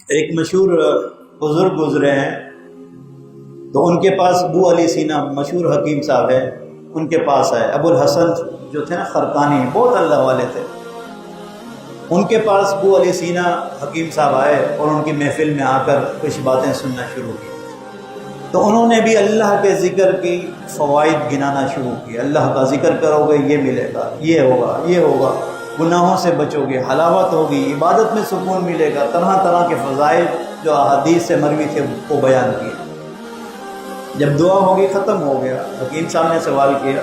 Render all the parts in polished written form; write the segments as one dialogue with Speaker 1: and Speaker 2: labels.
Speaker 1: ایک مشہور بزرگ گزرے ہیں، تو ان کے پاس ابو علی سینا مشہور حکیم صاحب ہے، ان کے پاس آئے۔ ابو الحسن جو تھے نا خرقانی، بہت اللہ والے تھے، ان کے پاس ابو علی سینا حکیم صاحب آئے اور ان کی محفل میں آ کر کچھ باتیں سننا شروع کی۔ تو انہوں نے بھی اللہ کے ذکر کی فوائد گنانا شروع کی۔ اللہ کا ذکر کرو گے یہ ملے گا، یہ ہوگا، یہ ہوگا، گناہوں سے بچو گے، حلاوت ہوگی، عبادت میں سکون ملے گا، طرح طرح کے فضائل جو احادیث سے مروی تھے وہ بیان کیے۔ جب دعا ہوگی ختم ہو گیا، حکیم صاحب نے سوال کیا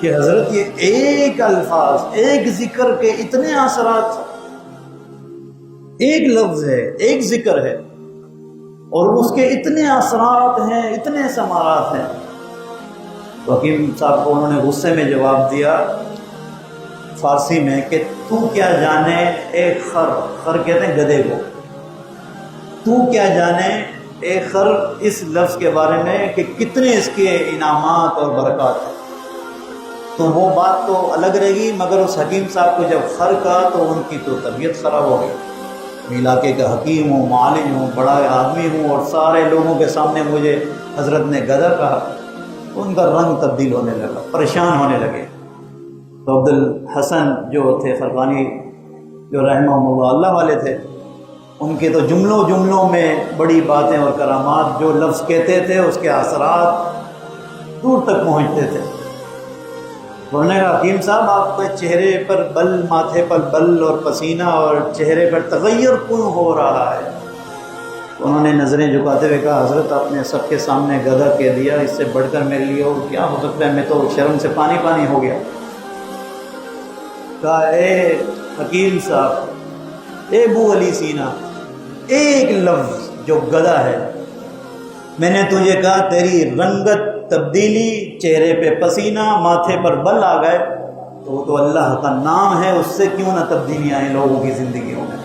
Speaker 1: کہ حضرت یہ ایک الفاظ، ایک ذکر کے اتنے اثرات، ایک لفظ ہے، ایک ذکر ہے اور اس کے اتنے اثرات ہیں، اتنے ثمرات ہیں۔ تو حکیم صاحب کو انہوں نے غصے میں جواب دیا فارسی میں کہ تو کیا جانے اے خر، خر کہتے ہیں گدھے کو، تو کیا جانے اے خر اس لفظ کے بارے میں کہ کتنے اس کے انعامات اور برکات ہیں۔ تو وہ بات تو الگ رہے گی، مگر اس حکیم صاحب کو جب خر کہا تو ان کی تو طبیعت خراب ہو گئی۔ علاقے کا حکیم ہوں، معالج ہوں، بڑا آدمی ہوں اور سارے لوگوں کے سامنے مجھے حضرت نے گدھا کہا، ان کا رنگ تبدیل ہونے لگا، پریشان ہونے لگے۔ تو عبد الحسن جو تھے خرقانی، جو رحمہ اللہ اللہ والے تھے، ان کے تو جملوں میں بڑی باتیں اور کرامات، جو لفظ کہتے تھے اس کے اثرات دور تک پہنچتے تھے۔ انہوں نے کہا حکیم صاحب آپ کے چہرے پر بل، ماتھے پر بل اور پسینہ اور چہرے پر تغیر کیوں ہو رہا ہے؟ انہوں نے نظریں جھکاتے ہوئے کہا حضرت آپ نے سب کے سامنے گدھا کہہ دیا، اس سے بڑھ کر میرے لیے اور کیا ہو سکتا ہے، میں تو شرم سے پانی پانی ہو گیا۔ کہا اے حکیم صاحب، اے ابو علی سینا، ایک لفظ جو گدھا ہے، میں نے تجھے کہا تیری رنگت تبدیلی، چہرے پہ پسینہ، ماتھے پر بل آ گئے، تو وہ تو اللہ کا نام ہے، اس سے کیوں نہ تبدیلیاں آئیں لوگوں کی زندگیوں میں،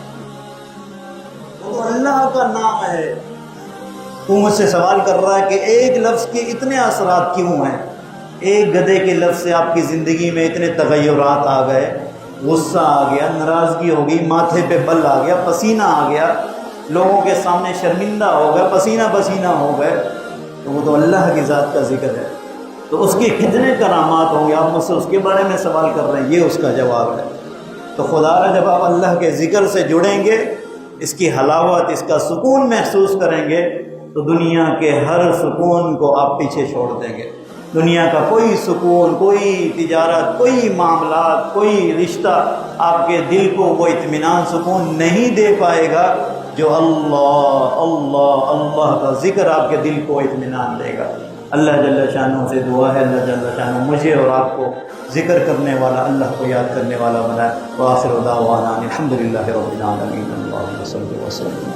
Speaker 1: وہ تو اللہ کا نام ہے۔ تو مجھ سے سوال کر رہا ہے کہ ایک لفظ کے اتنے اثرات کیوں ہیں؟ ایک گدھے کے لفظ سے آپ کی زندگی میں اتنے تغیرات آ گئے، غصہ آ گیا، ناراضگی ہو گئی، ماتھے پہ بل آ گیا، پسینہ آ گیا، لوگوں کے سامنے شرمندہ ہو گئے، پسینہ پسینہ ہو گئے، تو وہ تو اللہ کی ذات کا ذکر ہے، تو اس کے کتنے کرامات ہوں گے، آپ مجھ سے اس کے بارے میں سوال کر رہے ہیں، یہ اس کا جواب ہے۔ تو خدا را جب آپ اللہ کے ذکر سے جڑیں گے، اس کی حلاوت، اس کا سکون محسوس کریں گے، تو دنیا کے ہر سکون کو آپ پیچھے چھوڑ دیں گے۔ دنیا کا کوئی سکون، کوئی تجارت، کوئی معاملات، کوئی رشتہ آپ کے دل کو وہ اطمینان، سکون نہیں دے پائے گا جو اللہ اللہ اللہ کا ذکر آپ کے دل کو اطمینان دے گا۔ اللہ جل شانہ سے دعا ہے اللہ جل شانہ مجھے اور آپ کو ذکر کرنے والا، اللہ کو یاد کرنے والا بنائے۔ وآخر دعوانا الحمد للہ رب العالمین۔ اللہم صل وسلم